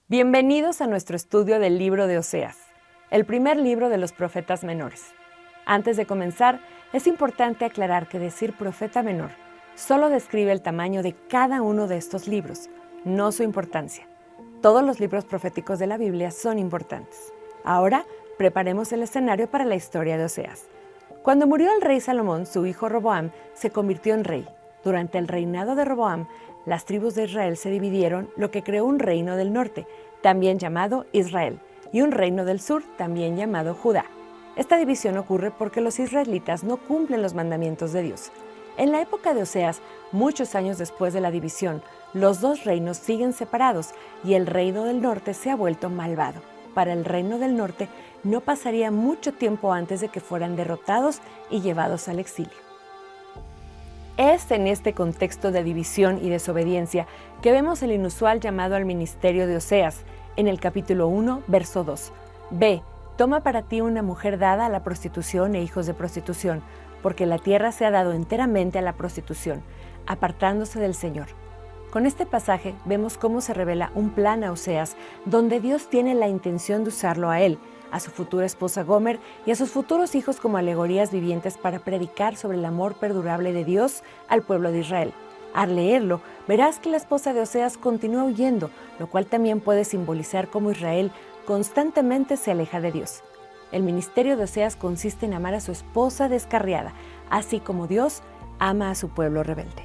Bienvenidos a nuestro estudio del libro de Oseas, el primer libro de los profetas menores. Antes de comenzar, es importante aclarar que decir profeta menor solo describe el tamaño de cada uno de estos libros, no su importancia. Todos los libros proféticos de la Biblia son importantes. Ahora, preparemos el escenario para la historia de Oseas. Cuando murió el rey Salomón, su hijo Roboam se convirtió en rey. Durante el reinado de Roboam, las tribus de Israel se dividieron, lo que creó un reino del norte, también llamado Israel, y un reino del sur, también llamado Judá. Esta división ocurre porque los israelitas no cumplen los mandamientos de Dios. En la época de Oseas, muchos años después de la división, los dos reinos siguen separados y el reino del norte se ha vuelto malvado. Para el reino del norte no pasaría mucho tiempo antes de que fueran derrotados y llevados al exilio. Es en este contexto de división y desobediencia que vemos el inusual llamado al ministerio de Oseas, en el capítulo 1, verso 2. Ve, toma para ti una mujer dada a la prostitución e hijos de prostitución, porque la tierra se ha dado enteramente a la prostitución, apartándose del Señor. Con este pasaje vemos cómo se revela un plan a Oseas, donde Dios tiene la intención de usarlo a él, a su futura esposa Gomer y a sus futuros hijos como alegorías vivientes para predicar sobre el amor perdurable de Dios al pueblo de Israel. Al leerlo, verás que la esposa de Oseas continúa huyendo, lo cual también puede simbolizar cómo Israel constantemente se aleja de Dios. El ministerio de Oseas consiste en amar a su esposa descarriada, así como Dios ama a su pueblo rebelde.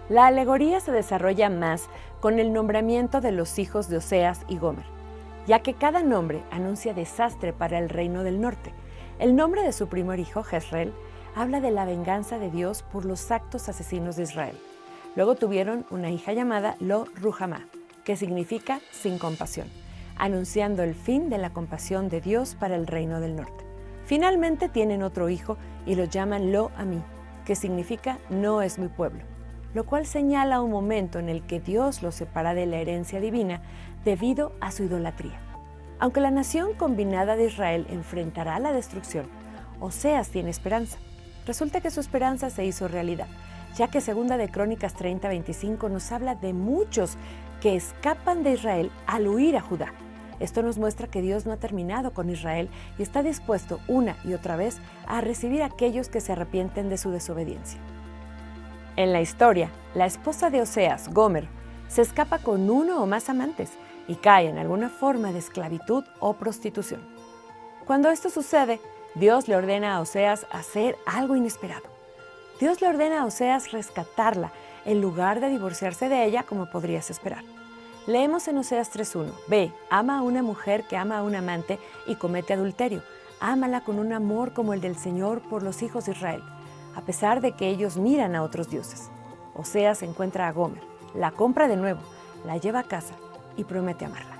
La alegoría se desarrolla más con el nombramiento de los hijos de Oseas y Gomer, ya que cada nombre anuncia desastre para el reino del norte. El nombre de su primer hijo, Jezreel, habla de la venganza de Dios por los actos asesinos de Israel. Luego tuvieron una hija llamada Lo-Ruhamá, que significa sin compasión, anunciando el fin de la compasión de Dios para el reino del norte. Finalmente tienen otro hijo y lo llaman Lo-Amí, que significa no es mi pueblo, lo cual señala un momento en el que Dios los separa de la herencia divina debido a su idolatría. Aunque la nación combinada de Israel enfrentará la destrucción, Oseas tiene esperanza. Resulta que su esperanza se hizo realidad, ya que Segunda de Crónicas 30:25 nos habla de muchos que escapan de Israel al huir a Judá. Esto nos muestra que Dios no ha terminado con Israel y está dispuesto una y otra vez a recibir a aquellos que se arrepienten de su desobediencia. En la historia, la esposa de Oseas, Gomer, se escapa con uno o más amantes y cae en alguna forma de esclavitud o prostitución. Cuando esto sucede, Dios le ordena a Oseas hacer algo inesperado. Dios le ordena a Oseas rescatarla en lugar de divorciarse de ella como podrías esperar. Leemos en Oseas 3:1, ve, ama a una mujer que ama a un amante y comete adulterio. Ámala con un amor como el del Señor por los hijos de Israel, a pesar de que ellos miran a otros dioses. Oseas encuentra a Gomer, la compra de nuevo, la lleva a casa y promete amarla.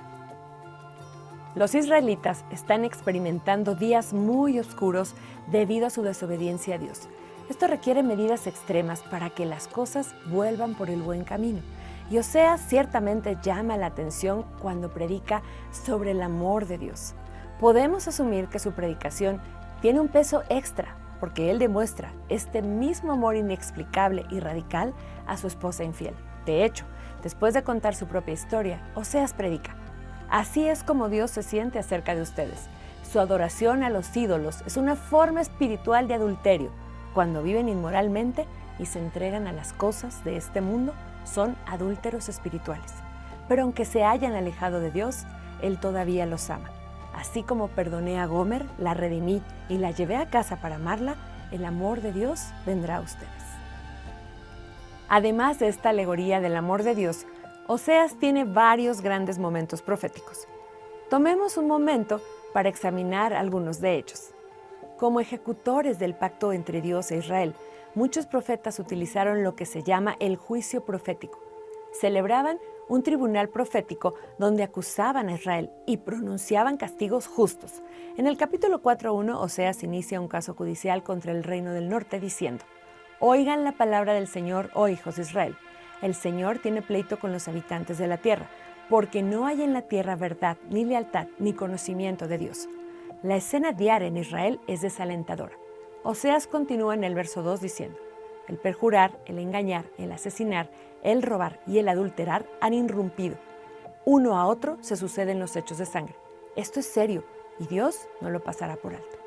Los israelitas están experimentando días muy oscuros debido a su desobediencia a Dios. Esto requiere medidas extremas para que las cosas vuelvan por el buen camino. Y Oseas ciertamente llama la atención cuando predica sobre el amor de Dios. Podemos asumir que su predicación tiene un peso extra, porque él demuestra este mismo amor inexplicable y radical a su esposa infiel. De hecho, después de contar su propia historia, Oseas predica: así es como Dios se siente acerca de ustedes. Su adoración a los ídolos es una forma espiritual de adulterio. Cuando viven inmoralmente y se entregan a las cosas de este mundo, son adúlteros espirituales. Pero aunque se hayan alejado de Dios, Él todavía los ama. Así como perdoné a Gomer, la redimí y la llevé a casa para amarla, el amor de Dios vendrá a ustedes. Además de esta alegoría del amor de Dios, Oseas tiene varios grandes momentos proféticos. Tomemos un momento para examinar algunos de ellos. Como ejecutores del pacto entre Dios e Israel, muchos profetas utilizaron lo que se llama el juicio profético. Celebraban un tribunal profético donde acusaban a Israel y pronunciaban castigos justos. En el capítulo 4:1, Oseas inicia un caso judicial contra el reino del norte diciendo: oigan la palabra del Señor, oh hijos de Israel. El Señor tiene pleito con los habitantes de la tierra, porque no hay en la tierra verdad, ni lealtad, ni conocimiento de Dios. La escena diaria en Israel es desalentadora. Oseas continúa en el verso 2 diciendo: el perjurar, el engañar, el asesinar, el robar y el adulterar han irrumpido. Uno a otro se suceden los hechos de sangre. Esto es serio y Dios no lo pasará por alto.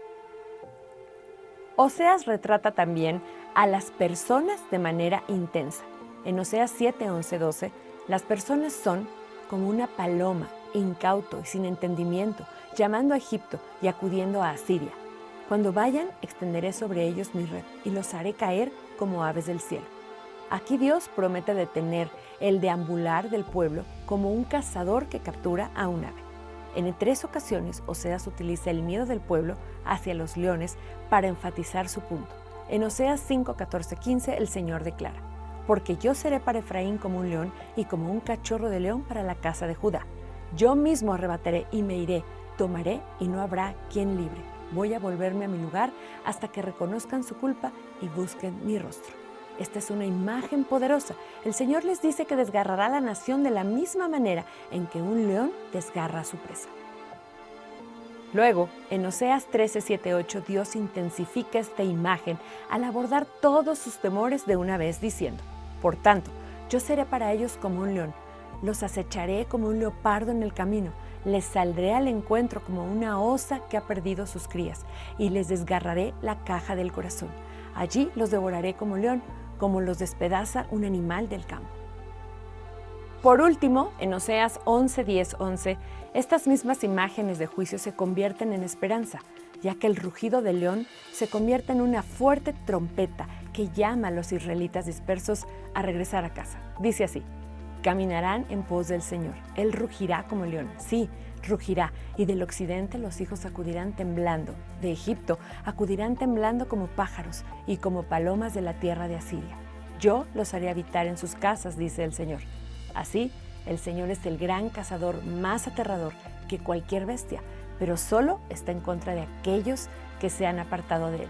Oseas retrata también a las personas de manera intensa. En Oseas 7, 11, 12, las personas son como una paloma, incauto y sin entendimiento, llamando a Egipto y acudiendo a Asiria. Cuando vayan, extenderé sobre ellos mi red y los haré caer como aves del cielo. Aquí Dios promete detener el deambular del pueblo como un cazador que captura a un ave. En 3 ocasiones, Oseas utiliza el miedo del pueblo hacia los leones para enfatizar su punto. En Oseas 5, 14, 15, el Señor declara: porque yo seré para Efraín como un león y como un cachorro de león para la casa de Judá. Yo mismo arrebataré y me iré, tomaré y no habrá quien libre. Voy a volverme a mi lugar hasta que reconozcan su culpa y busquen mi rostro. Esta es una imagen poderosa. El Señor les dice que desgarrará a la nación de la misma manera en que un león desgarra a su presa. Luego, en Oseas 13, 7, 8, Dios intensifica esta imagen al abordar todos sus temores de una vez, diciendo: por tanto, yo seré para ellos como un león, los acecharé como un leopardo en el camino, les saldré al encuentro como una osa que ha perdido sus crías, y les desgarraré la caja del corazón. Allí los devoraré como león, como los despedaza un animal del campo. Por último, en Oseas 11, 10, 11, estas mismas imágenes de juicio se convierten en esperanza, ya que el rugido del león se convierte en una fuerte trompeta que llama a los israelitas dispersos a regresar a casa. Dice así: caminarán en pos del Señor, Él rugirá como león, sí, rugirá, y del occidente los hijos acudirán temblando, de Egipto acudirán temblando como pájaros y como palomas de la tierra de Asiria. Yo los haré habitar en sus casas, dice el Señor. Así, el Señor es el gran cazador más aterrador que cualquier bestia, pero solo está en contra de aquellos que se han apartado de Él.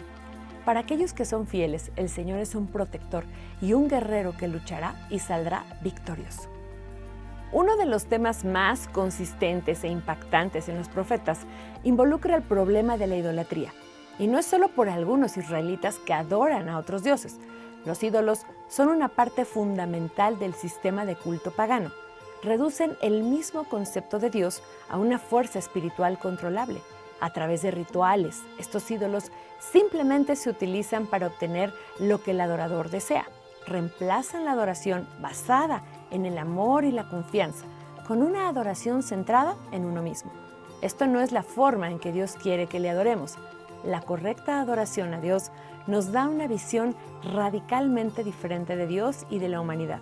Para aquellos que son fieles, el Señor es un protector y un guerrero que luchará y saldrá victorioso. Uno de los temas más consistentes e impactantes en los profetas involucra el problema de la idolatría. Y no es solo por algunos israelitas que adoran a otros dioses. Los ídolos son una parte fundamental del sistema de culto pagano. Reducen el mismo concepto de Dios a una fuerza espiritual controlable. A través de rituales, estos ídolos simplemente se utilizan para obtener lo que el adorador desea. Reemplazan la adoración basada en el amor y la confianza con una adoración centrada en uno mismo. Esto no es la forma en que Dios quiere que le adoremos. La correcta adoración a Dios nos da una visión radicalmente diferente de Dios y de la humanidad.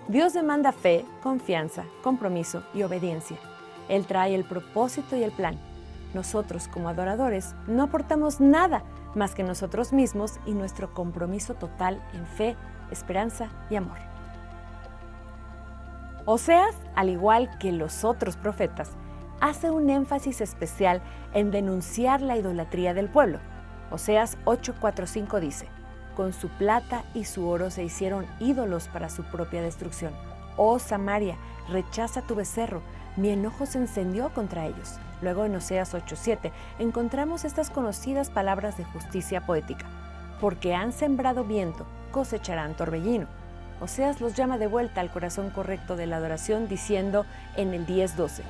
Dios demanda fe, confianza, compromiso y obediencia. Él trae el propósito y el plan. Nosotros, como adoradores, no aportamos nada más que nosotros mismos y nuestro compromiso total en fe, esperanza y amor. Oseas, al igual que los otros profetas, hace un énfasis especial en denunciar la idolatría del pueblo. Oseas 8:4-5 dice: con su plata y su oro se hicieron ídolos para su propia destrucción. Oh Samaria, rechaza tu becerro, mi enojo se encendió contra ellos. Luego en Oseas 8:7 encontramos estas conocidas palabras de justicia poética: porque han sembrado viento, cosecharán torbellino. Oseas los llama de vuelta al corazón correcto de la adoración diciendo en el 10:12: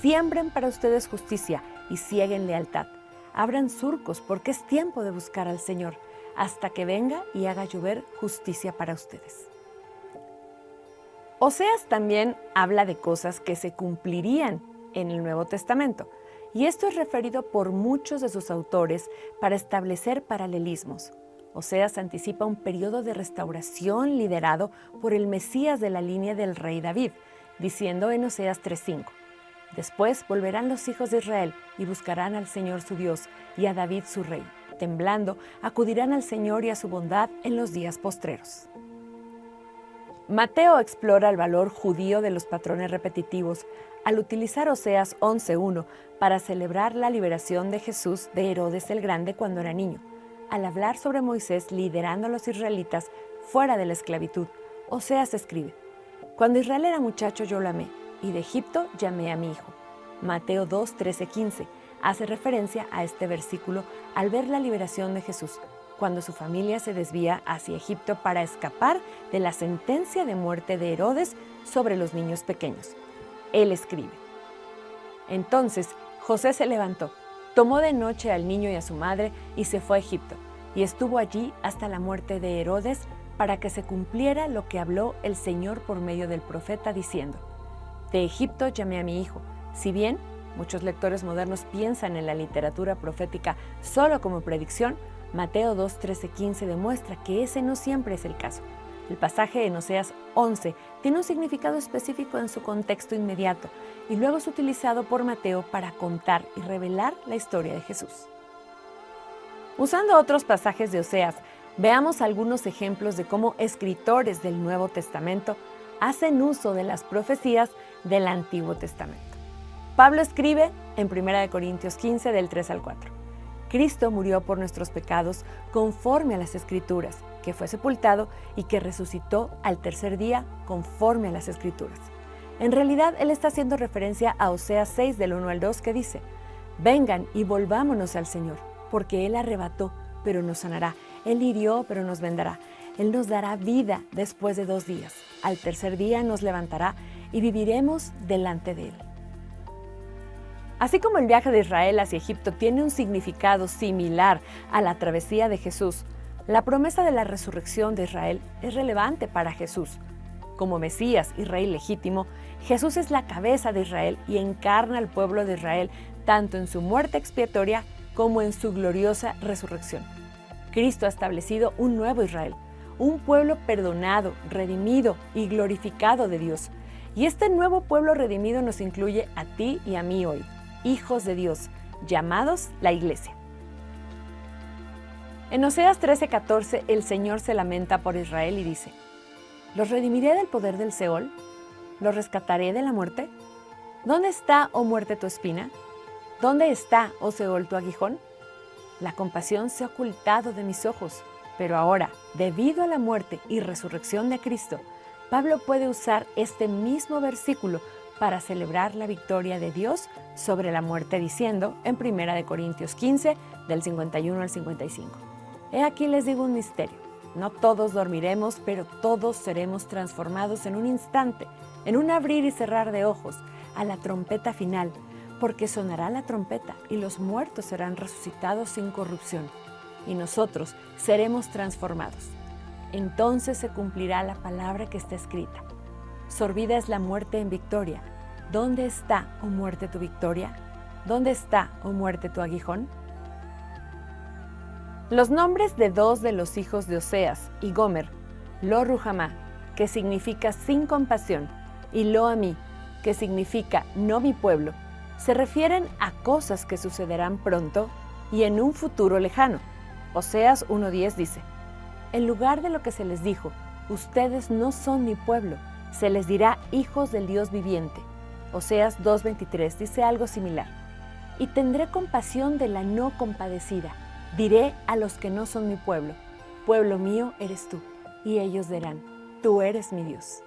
siembren para ustedes justicia y sieguen lealtad. Abran surcos porque es tiempo de buscar al Señor, hasta que venga y haga llover justicia para ustedes. Oseas también habla de cosas que se cumplirían en el Nuevo Testamento, y esto es referido por muchos de sus autores para establecer paralelismos. Oseas anticipa un periodo de restauración liderado por el Mesías de la línea del rey David, diciendo en Oseas 3:5: después volverán los hijos de Israel y buscarán al Señor su Dios y a David su rey. Temblando, acudirán al Señor y a su bondad en los días postreros. Mateo explora el valor judío de los patrones repetitivos al utilizar Oseas 11:1 para celebrar la liberación de Jesús de Herodes el Grande cuando era niño. Al hablar sobre Moisés liderando a los israelitas fuera de la esclavitud, Oseas escribe: cuando Israel era muchacho yo lo amé, y de Egipto llamé a mi hijo. Mateo 2:13-15 hace referencia a este versículo al ver la liberación de Jesús, cuando su familia se desvía hacia Egipto para escapar de la sentencia de muerte de Herodes sobre los niños pequeños. él escribe. Entonces José se levantó, tomó de noche al niño y a su madre y se fue a Egipto, y estuvo allí hasta la muerte de Herodes, para que se cumpliera lo que habló el Señor por medio del profeta diciendo: de Egipto llamé a mi hijo. Si bien muchos lectores modernos piensan en la literatura profética solo como predicción, Mateo 2, 13, 15 demuestra que ese no siempre es el caso. El pasaje en Oseas 11 tiene un significado específico en su contexto inmediato y luego es utilizado por Mateo para contar y revelar la historia de Jesús. Usando otros pasajes de Oseas, veamos algunos ejemplos de cómo escritores del Nuevo Testamento hacen uso de las profecías del Antiguo Testamento. Pablo escribe en 1 Corintios 15 del 3 al 4. Cristo murió por nuestros pecados conforme a las Escrituras, que fue sepultado y que resucitó al tercer día conforme a las Escrituras. En realidad, él está haciendo referencia a Oseas 6 del 1 al 2 que dice: vengan y volvámonos al Señor, porque Él arrebató, pero nos sanará. Él hirió, pero nos vendará. Él nos dará vida después de 2 días. Al tercer día nos levantará y viviremos delante de Él. Así como el viaje de Israel hacia Egipto tiene un significado similar a la travesía de Jesús, la promesa de la resurrección de Israel es relevante para Jesús. Como Mesías y Rey legítimo, Jesús es la cabeza de Israel y encarna al pueblo de Israel tanto en su muerte expiatoria como en su gloriosa resurrección. Cristo ha establecido un nuevo Israel, un pueblo perdonado, redimido y glorificado de Dios. Y este nuevo pueblo redimido nos incluye a ti y a mí hoy, hijos de Dios, llamados la Iglesia. En Oseas 13:14, el Señor se lamenta por Israel y dice: ¿los redimiré del poder del Seol? ¿Los rescataré de la muerte? ¿Dónde está, oh muerte, tu espina? ¿Dónde está, oh Seol, tu aguijón? La compasión se ha ocultado de mis ojos, pero ahora, debido a la muerte y resurrección de Cristo, Pablo puede usar este mismo versículo para celebrar la victoria de Dios sobre la muerte, diciendo en 1 Corintios 15, del 51 al 55. He aquí les digo un misterio: no todos dormiremos, pero todos seremos transformados en un instante, en un abrir y cerrar de ojos, a la trompeta final, porque sonará la trompeta y los muertos serán resucitados sin corrupción, y nosotros seremos transformados. Entonces se cumplirá la palabra que está escrita: sorbida es la muerte en victoria. ¿Dónde está, oh muerte, tu victoria? ¿Dónde está, oh muerte, tu aguijón? Los nombres de 2 de los hijos de Oseas y Gomer, Lo Ruhamá, que significa sin compasión, y Lo Amí, que significa no mi pueblo, se refieren a cosas que sucederán pronto y en un futuro lejano. Oseas 1:10 dice: en lugar de lo que se les dijo, ustedes no son mi pueblo, se les dirá hijos del Dios viviente. Oseas 2:23 dice algo similar: y tendré compasión de la no compadecida, diré a los que no son mi pueblo, pueblo mío eres tú, y ellos dirán, tú eres mi Dios.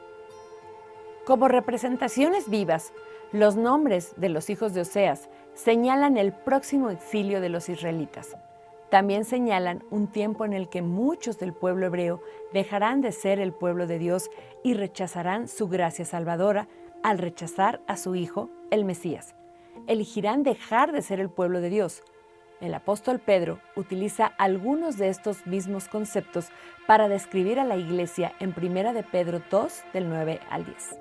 Como representaciones vivas, los nombres de los hijos de Oseas señalan el próximo exilio de los israelitas. También señalan un tiempo en el que muchos del pueblo hebreo dejarán de ser el pueblo de Dios y rechazarán su gracia salvadora al rechazar a su Hijo, el Mesías. Elegirán dejar de ser el pueblo de Dios. El apóstol Pedro utiliza algunos de estos mismos conceptos para describir a la iglesia en 1 de Pedro 2, del 9 al 10.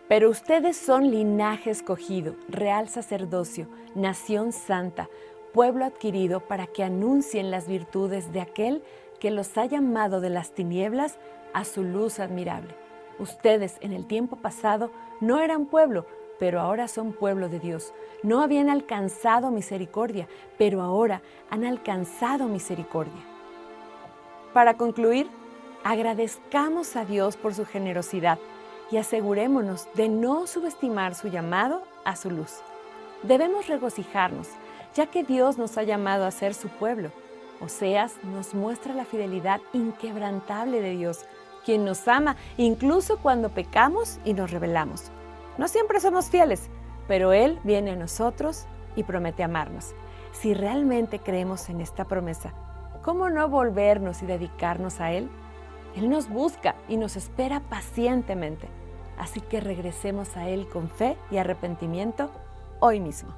Pero ustedes son linaje escogido, real sacerdocio, nación santa, pueblo adquirido para que anuncien las virtudes de aquel que los ha llamado de las tinieblas a su luz admirable. Ustedes en el tiempo pasado no eran pueblo, pero ahora son pueblo de Dios. No habían alcanzado misericordia, pero ahora han alcanzado misericordia. Para concluir, agradezcamos a Dios por su generosidad y asegurémonos de no subestimar su llamado a su luz. Debemos regocijarnos, ya que Dios nos ha llamado a ser su pueblo. Oseas nos muestra la fidelidad inquebrantable de Dios, quien nos ama incluso cuando pecamos y nos rebelamos. No siempre somos fieles, pero Él viene a nosotros y promete amarnos. Si realmente creemos en esta promesa, ¿cómo no volvernos y dedicarnos a Él? Él nos busca y nos espera pacientemente. Así que regresemos a Él con fe y arrepentimiento hoy mismo.